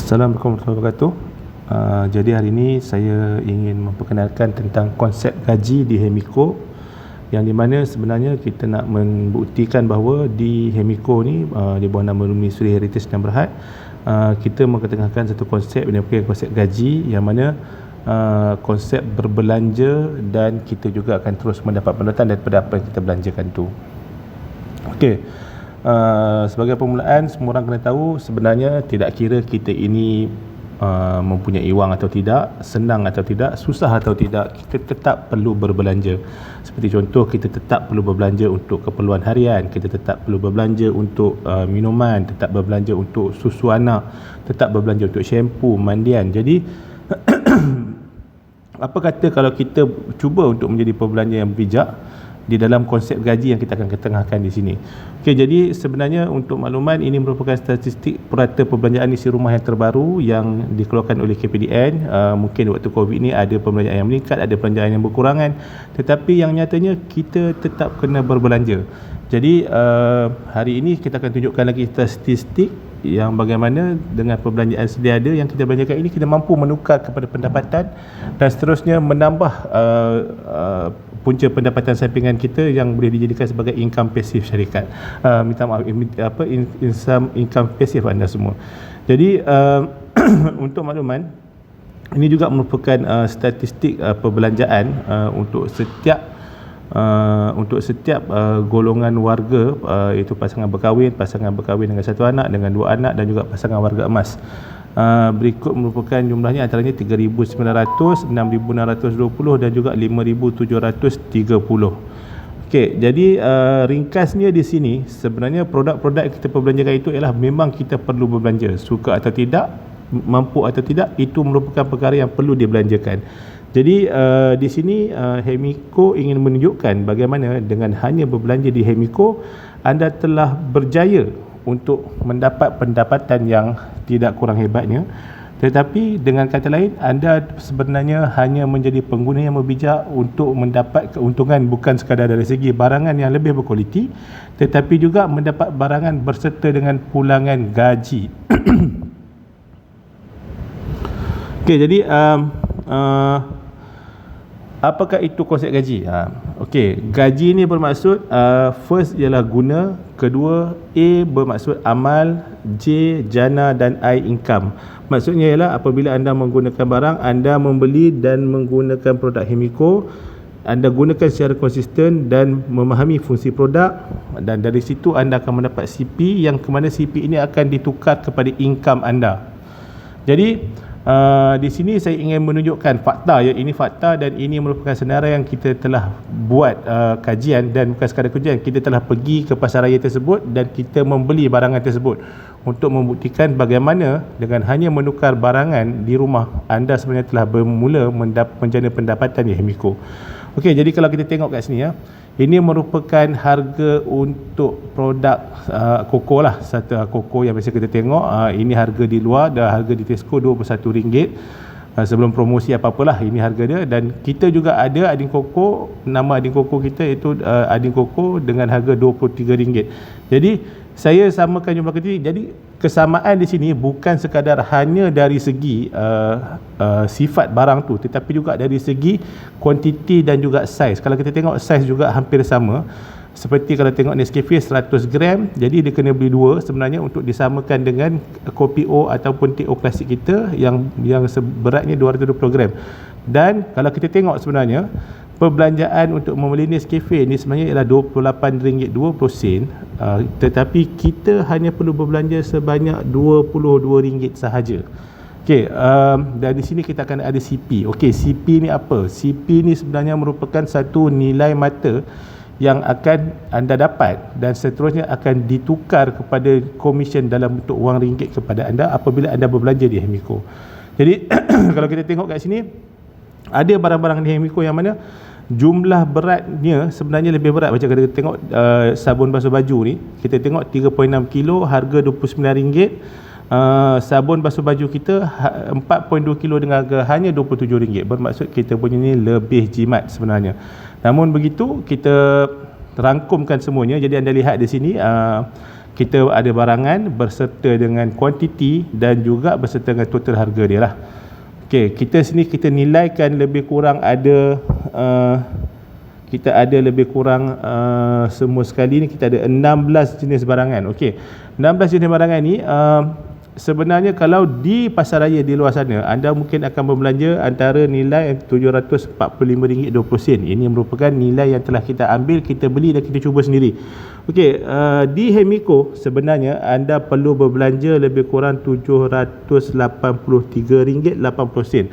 Assalamualaikum warahmatullahi wabarakatuh. Jadi hari ini saya ingin memperkenalkan tentang konsep gaji di Hemiko, yang di mana sebenarnya kita nak membuktikan bahawa di Hemiko ni di bawah nama Rumni Suri Heritage dan Berhad, kita mengetengahkan satu konsep yang dipanggil konsep gaji, yang mana konsep berbelanja dan kita juga akan terus mendapat pendapatan daripada apa yang kita belanjakan tu. Okey. Sebagai permulaan, semua orang kena tahu sebenarnya tidak kira kita ini mempunyai wang atau tidak, senang atau tidak, susah atau tidak, kita tetap perlu berbelanja. Seperti contoh, kita tetap perlu berbelanja untuk keperluan harian, kita tetap perlu berbelanja untuk minuman, tetap berbelanja untuk susu anak, tetap berbelanja untuk shampoo, mandian. Jadi apa kata kalau kita cuba untuk menjadi pembelanja yang bijak di dalam konsep gaji yang kita akan ketengahkan di sini. Okey, jadi sebenarnya untuk makluman, ini merupakan statistik purata perbelanjaan isi rumah yang terbaru yang dikeluarkan oleh KPDN. Mungkin waktu Covid ni ada perbelanjaan yang meningkat, ada perbelanjaan yang berkurangan, tetapi yang nyatanya kita tetap kena berbelanja. Jadi hari ini kita akan tunjukkan lagi statistik yang bagaimana dengan perbelanjaan sedia ada yang kita belanjakan ini, kita mampu menukar kepada pendapatan dan seterusnya menambah punca pendapatan sampingan kita yang boleh dijadikan sebagai income pasif syarikat. Minta maaf, income pasif anda semua. Jadi untuk makluman, ini juga merupakan statistik perbelanjaan untuk setiap golongan warga, iaitu pasangan berkahwin dengan satu anak, dengan dua anak, dan juga pasangan warga emas. Berikut merupakan jumlahnya, antaranya 3,900, 6,620 dan juga 5,730. Okey, jadi ringkasnya di sini sebenarnya produk-produk yang kita perbelanjakan itu ialah memang kita perlu berbelanja, suka atau tidak, mampu atau tidak, itu merupakan perkara yang perlu dibelanjakan. Jadi di sini Hemiko ingin menunjukkan bagaimana dengan hanya berbelanja di Hemiko, anda telah berjaya untuk mendapat pendapatan yang tidak kurang hebatnya. Tetapi dengan kata lain, anda sebenarnya hanya menjadi pengguna yang bijak untuk mendapat keuntungan bukan sekadar dari segi barangan yang lebih berkualiti, tetapi juga mendapat barangan berserta dengan pulangan gaji. Okey, jadi apakah itu konsep gaji? Okey, gaji ni bermaksud first ialah guna, kedua A bermaksud amal, J jana dan I income. Maksudnya ialah apabila anda menggunakan barang, anda membeli dan menggunakan produk Hemiko, anda gunakan secara konsisten dan memahami fungsi produk, dan dari situ anda akan mendapat CP, yang ke mana CP ini akan ditukar kepada income anda. Jadi di sini saya ingin menunjukkan fakta, ya, ini fakta dan ini merupakan senarai yang kita telah buat kajian, dan bukan sekadar kajian, kita telah pergi ke pasar raya tersebut dan kita membeli barangan tersebut untuk membuktikan bagaimana dengan hanya menukar barangan di rumah, anda sebenarnya telah bermula menjana pendapatan di Hemiko. Okey, jadi kalau kita tengok kat sini, ya, ini merupakan harga untuk produk koko lah, satu koko yang biasa kita tengok. Ini harga di luar, dah harga di Tesco RM21. Sebelum promosi apa-apalah, ini harga dia. Dan kita juga ada ading koko, nama ading koko kita iaitu ading koko dengan harga RM23. Jadi saya samakan jumlah kecil. Jadi kesamaan di sini bukan sekadar hanya dari segi sifat barang tu, tetapi juga dari segi kuantiti dan juga saiz. Kalau kita tengok saiz juga hampir sama. Seperti kalau tengok Nescafe 100 gram, jadi dia kena beli dua sebenarnya untuk disamakan dengan kopi O ataupun teh O klasik kita yang beratnya 220 gram. Dan kalau kita tengok sebenarnya perbelanjaan untuk membeli Nescafe ni sebenarnya ialah RM28.20, tetapi kita hanya perlu berbelanja sebanyak RM22 sahaja. Okey, dan di sini kita akan ada CP. Okey, CP ni apa? CP ni sebenarnya merupakan satu nilai mata yang akan anda dapat dan seterusnya akan ditukar kepada komisen dalam bentuk wang ringgit kepada anda apabila anda berbelanja di Hemiko. Jadi kalau kita tengok kat sini, ada barang-barang di Hemiko yang mana jumlah beratnya sebenarnya lebih berat. Macam kita tengok sabun basuh baju ni, kita tengok 3.6 kilo, harga RM29. Sabun basuh baju kita 4.2 kilo dengan harga hanya RM27. Bermaksud kita punya ni lebih jimat sebenarnya. Namun begitu, kita rangkumkan semuanya. Jadi anda lihat di sini, kita ada barangan berserta dengan kuantiti dan juga berserta dengan total harga dia lah. Okey, kita sini kita nilaikan lebih kurang ada semua sekali ni kita ada 16 jenis barangan. Okey, 16 jenis barangan ni sebenarnya kalau di pasaraya di luar sana, anda mungkin akan berbelanja antara nilai RM745.20. Ini merupakan nilai yang telah kita ambil, kita beli dan kita cuba sendiri. Okey, di Hemiko sebenarnya anda perlu berbelanja lebih kurang RM783.80.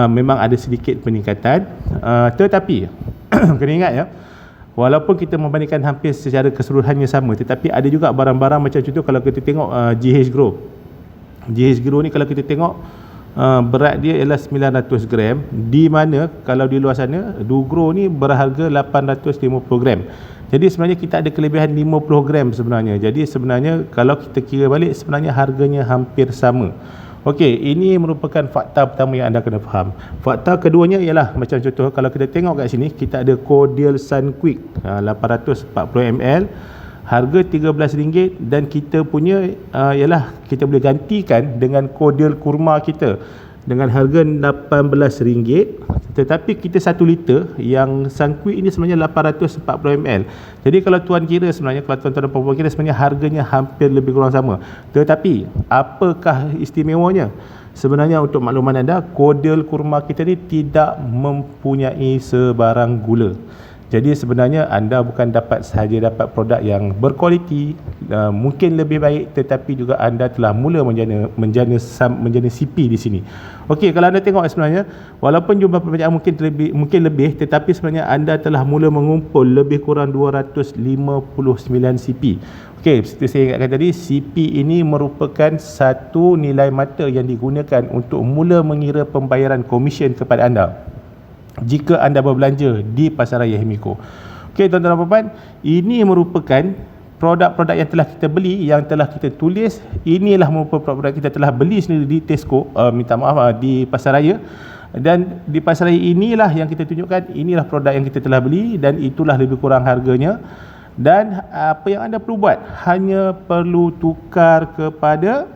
Memang ada sedikit peningkatan, tetapi kena ingat ya, walaupun kita membandingkan hampir secara keseluruhannya sama, tetapi ada juga barang-barang macam contoh kalau kita tengok GH Grow ni, kalau kita tengok berat dia ialah 900 gram, di mana kalau di luar sana Dugro ni berharga 850 gram. Jadi sebenarnya kita ada kelebihan 50 gram sebenarnya. Jadi sebenarnya kalau kita kira balik, sebenarnya harganya hampir sama. Okey, ini merupakan fakta pertama yang anda kena faham. Fakta keduanya ialah macam contoh kalau kita tengok kat sini, kita ada Cordial Sunquick 840 ml, harga RM13, dan kita punya ialah kita boleh gantikan dengan Cordial kurma kita dengan harga RM18, tetapi kita 1 liter yang Sunquick ini sebenarnya 840 ml. Jadi kalau tuan kira sebenarnya, kalau tuan-tuan dan puan-puan kira, sebenarnya harganya hampir lebih kurang sama. Tetapi apakah istimewanya? Sebenarnya untuk makluman anda, Cordial kurma kita ni tidak mempunyai sebarang gula. Jadi sebenarnya anda bukan sahaja dapat produk yang berkualiti, mungkin lebih baik, tetapi juga anda telah mula menjana CP di sini. Okey, kalau anda tengok sebenarnya, walaupun jumlah perbelanjaan mungkin lebih, tetapi sebenarnya anda telah mula mengumpul lebih kurang 259 CP. Okey, seperti saya ingatkan tadi, CP ini merupakan satu nilai mata yang digunakan untuk mula mengira pembayaran komisen kepada anda jika anda berbelanja di Pasaraya Hemiko. Okey, tuan-tuan dan puan-puan, ini merupakan produk-produk yang telah kita beli, yang telah kita tulis. Inilah merupakan produk kita telah beli sendiri di Tesco, di Pasaraya. Dan di Pasaraya inilah yang kita tunjukkan, inilah produk yang kita telah beli dan itulah lebih kurang harganya. Dan apa yang anda perlu buat, hanya perlu tukar kepada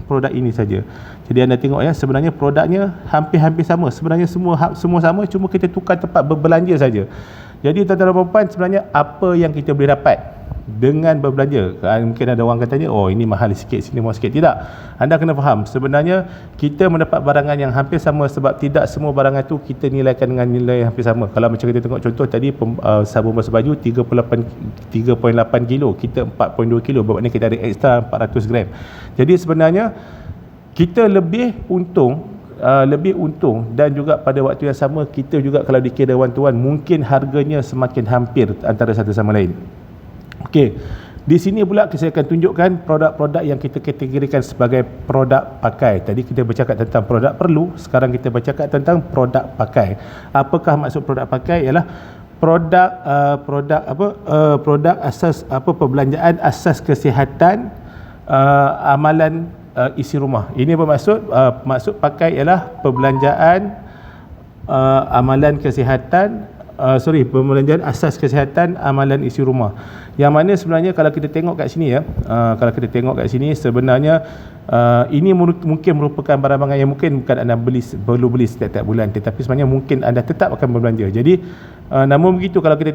produk ini saja. Jadi anda tengok ya, sebenarnya produknya hampir-hampir sama. Sebenarnya semua sama, cuma kita tukar tempat berbelanja saja. Jadi tuan-tuan dan puan-puan, sebenarnya apa yang kita boleh dapat dengan berbelanja? Mungkin ada orang katanya, oh ini mahal sikit, sini mahal sikit. Tidak, anda kena faham, sebenarnya kita mendapat barangan yang hampir sama, sebab tidak semua barangan tu kita nilaikan dengan nilai yang hampir sama. Kalau macam kita tengok contoh tadi, sabun basuh baju 3.8 kilo, kita 4.2 kilo, bermakna kita ada ekstra 400 gram. Jadi sebenarnya kita lebih untung, dan juga pada waktu yang sama kita juga kalau dikira dewan-tuan, mungkin harganya semakin hampir antara satu sama lain. Okey, di sini pula saya akan tunjukkan produk-produk yang kita kategorikan sebagai produk pakai. Tadi kita bercakap tentang produk perlu, sekarang kita bercakap tentang produk pakai. Apakah maksud produk pakai? Ialah produk asas perbelanjaan asas kesihatan, amalan isi rumah. Ini bermaksud maksud pakai ialah perbelanjaan amalan kesihatan, perbelanjaan asas kesihatan, amalan isi rumah. Yang mana sebenarnya kalau kita tengok kat sini ya, sebenarnya ini mungkin merupakan barang-barang yang mungkin bukan anda perlu beli setiap bulan, tetapi sebenarnya mungkin anda tetap akan berbelanja. Jadi namun begitu, kalau kita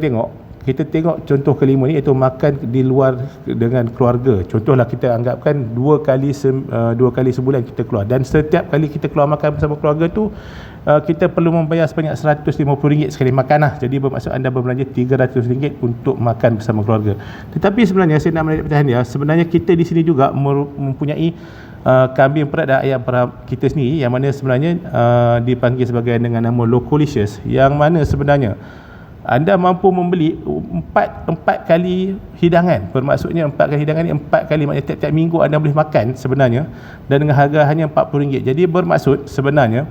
tengok contoh kelima ni, iaitu makan di luar dengan keluarga. Contohlah kita anggapkan dua kali sebulan kita keluar, dan setiap kali kita keluar makan bersama keluarga tu kita perlu membayar sebanyak RM150 sekali makan lah. Jadi bermaksud anda berbelanja RM300 untuk makan bersama keluarga. Tetapi sebenarnya saya nak menarik perhatian dia, sebenarnya kita di sini juga mempunyai kambing perah dan ayam perah kita sendiri, yang mana sebenarnya dipanggil sebagai dengan nama Locolicious, yang mana sebenarnya anda mampu membeli 4 kali hidangan. Bermaksudnya 4 kali hidangan ni 4 kali, maknanya tiap-tiap minggu anda boleh makan sebenarnya, dan dengan harga hanya RM40. Jadi bermaksud sebenarnya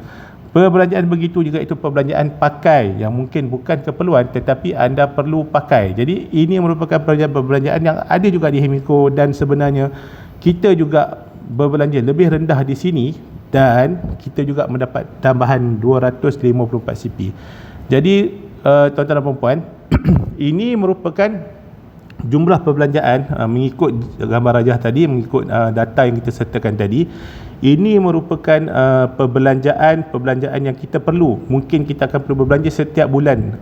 perbelanjaan begitu juga itu perbelanjaan pakai, yang mungkin bukan keperluan tetapi anda perlu pakai. Jadi ini merupakan perbelanjaan yang ada juga di Hemiko, dan sebenarnya kita juga berbelanja lebih rendah di sini, dan kita juga mendapat tambahan 254 CP. Jadi tuan-tuan dan puan-puan, ini merupakan jumlah perbelanjaan mengikut gambar rajah tadi, mengikut data yang kita sertakan tadi, ini merupakan perbelanjaan yang kita perlu. Mungkin kita akan perlu berbelanja setiap bulan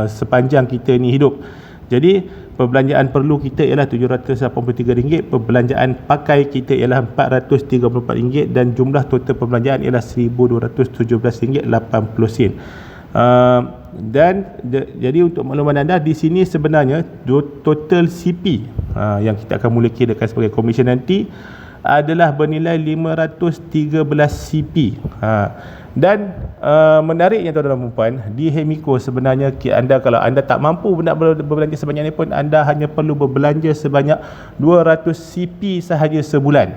sepanjang kita ni hidup. Jadi perbelanjaan perlu kita ialah RM783, perbelanjaan pakai kita ialah RM434 dan jumlah total perbelanjaan ialah RM1,217.80. Jadi untuk makluman anda, di sini sebenarnya total CP yang kita akan mula kirakan sebagai komisen nanti adalah bernilai 513 CP. Dan menariknya tuan-tuan dan puan, di Hemiko sebenarnya anda, kalau anda tak mampu nak berbelanja sebanyak ini pun, anda hanya perlu berbelanja sebanyak 200 CP sahaja sebulan.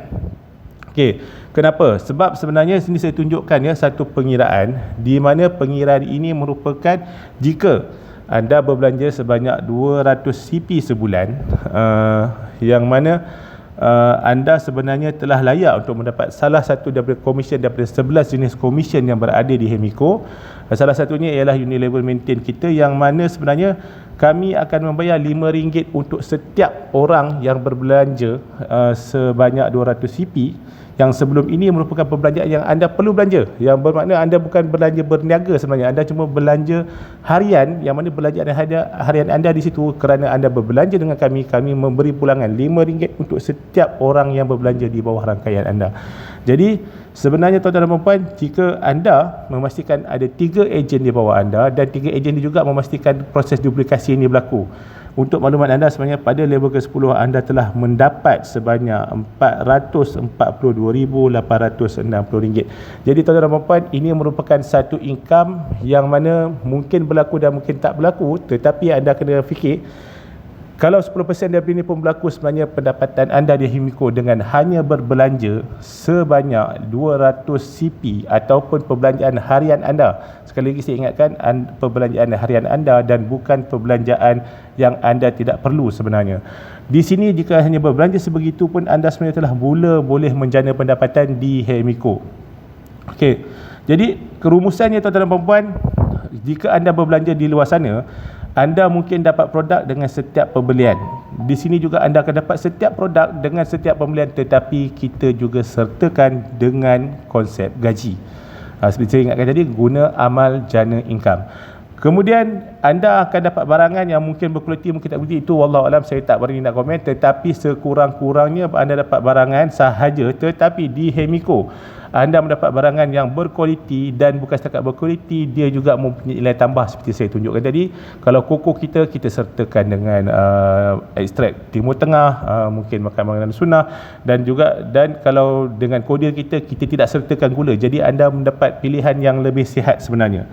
Okey, kenapa? Sebab sebenarnya sini saya tunjukkan ya satu pengiraan, di mana pengiraan ini merupakan jika anda berbelanja sebanyak 200 CP sebulan, yang mana anda sebenarnya telah layak untuk mendapat salah satu daripada komisen daripada 11 jenis komisen yang berada di Hemiko. Salah satunya ialah unit level maintain kita, yang mana sebenarnya kami akan membayar RM5 untuk setiap orang yang berbelanja sebanyak 200 CP, yang sebelum ini merupakan perbelanjaan yang anda perlu belanja, yang bermakna anda bukan belanja berniaga sebenarnya, anda cuma belanja harian, yang mana belanjaan harian anda di situ kerana anda berbelanja dengan kami memberi pulangan RM5 untuk setiap orang yang berbelanja di bawah rangkaian anda. Jadi sebenarnya tuan-tuan dan puan, jika anda memastikan ada 3 ejen di bawah anda, dan 3 ejen ini juga memastikan proses duplikasi ini berlaku. Untuk maklumat anda, sebenarnya pada level ke-10 anda telah mendapat sebanyak RM442,860. Jadi tuan-tuan dan puan, ini merupakan satu income yang mana mungkin berlaku dan mungkin tak berlaku, tetapi anda kena fikir, kalau 10% daripada ini pun berlaku, sebenarnya pendapatan anda di Hemiko dengan hanya berbelanja sebanyak 200 CP ataupun perbelanjaan harian anda. Sekali lagi saya ingatkan, perbelanjaan harian anda dan bukan perbelanjaan yang anda tidak perlu sebenarnya. Di sini jika hanya berbelanja sebegitu pun, anda sebenarnya telah boleh menjana pendapatan di Hemiko. Okey. Jadi kerumusannya tuan-tuan dan puan, jika anda berbelanja di luar sana, anda mungkin dapat produk dengan setiap pembelian. Di sini juga anda akan dapat setiap produk dengan setiap pembelian, tetapi kita juga sertakan dengan konsep gaji. Seperti saya ingatkan tadi, guna amal jana income. Kemudian anda akan dapat barangan yang mungkin berkualiti, mungkin tak berkualiti, itu wallahualam saya tak berani nak komen, tetapi sekurang-kurangnya anda dapat barangan sahaja. Tetapi di Hemiko anda mendapat barangan yang berkualiti, dan bukan setakat berkualiti, dia juga mempunyai nilai tambah seperti saya tunjukkan tadi. Kalau koko kita sertakan dengan ekstrak Timur Tengah, mungkin makan makanan sunnah, dan kalau dengan kodir kita tidak sertakan gula. Jadi anda mendapat pilihan yang lebih sihat sebenarnya.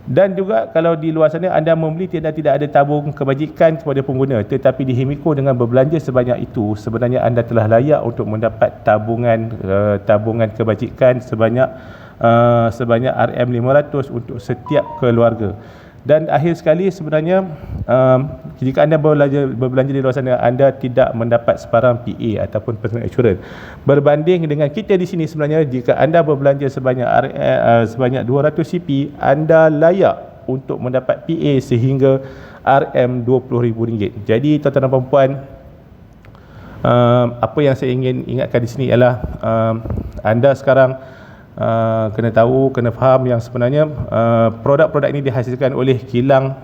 Dan juga kalau di luar sana anda membeli tidak ada tabung kebajikan kepada pengguna, tetapi di Hemiko dengan berbelanja sebanyak itu, sebenarnya anda telah layak untuk mendapat tabungan kebajikan sebanyak RM500 untuk setiap keluarga. Dan akhir sekali, sebenarnya jika anda berbelanja di luar sana, anda tidak mendapat sebarang PA ataupun personal insurance. Berbanding dengan kita di sini, sebenarnya jika anda berbelanja sebanyak 200 CP, anda layak untuk mendapat PA sehingga RM20,000. Jadi tuan-tuan dan puan, apa yang saya ingin ingatkan di sini ialah anda sekarang kena tahu, kena faham yang sebenarnya produk-produk ini dihasilkan oleh kilang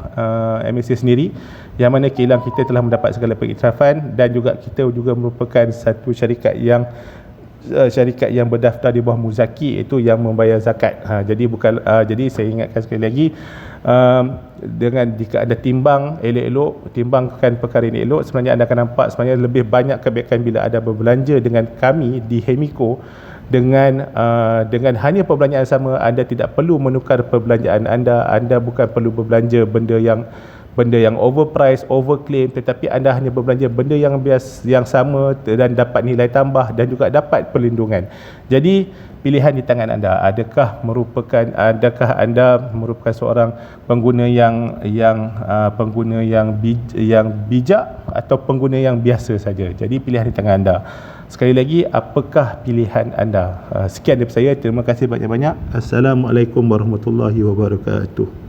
MSC sendiri, yang mana kilang kita telah mendapat segala pengiktirafan, dan juga kita juga merupakan satu syarikat yang berdaftar di bawah Muzaki, itu yang membayar zakat. Jadi saya ingatkan sekali lagi, dengan jika anda timbangkan perkara ini elok, sebenarnya anda akan nampak sebenarnya lebih banyak kebaikan bila anda berbelanja dengan kami di Hemiko. Dengan hanya perbelanjaan sama, anda tidak perlu menukar perbelanjaan anda bukan perlu berbelanja benda yang overpriced, overclaim, tetapi anda hanya berbelanja benda yang sama dan dapat nilai tambah dan juga dapat perlindungan. Jadi pilihan di tangan anda. Adakah anda merupakan seorang pengguna yang bijak atau pengguna yang biasa saja? Jadi pilihan di tangan anda. Sekali lagi, apakah pilihan anda? Sekian daripada saya. Terima kasih banyak-banyak. Assalamualaikum warahmatullahi wabarakatuh.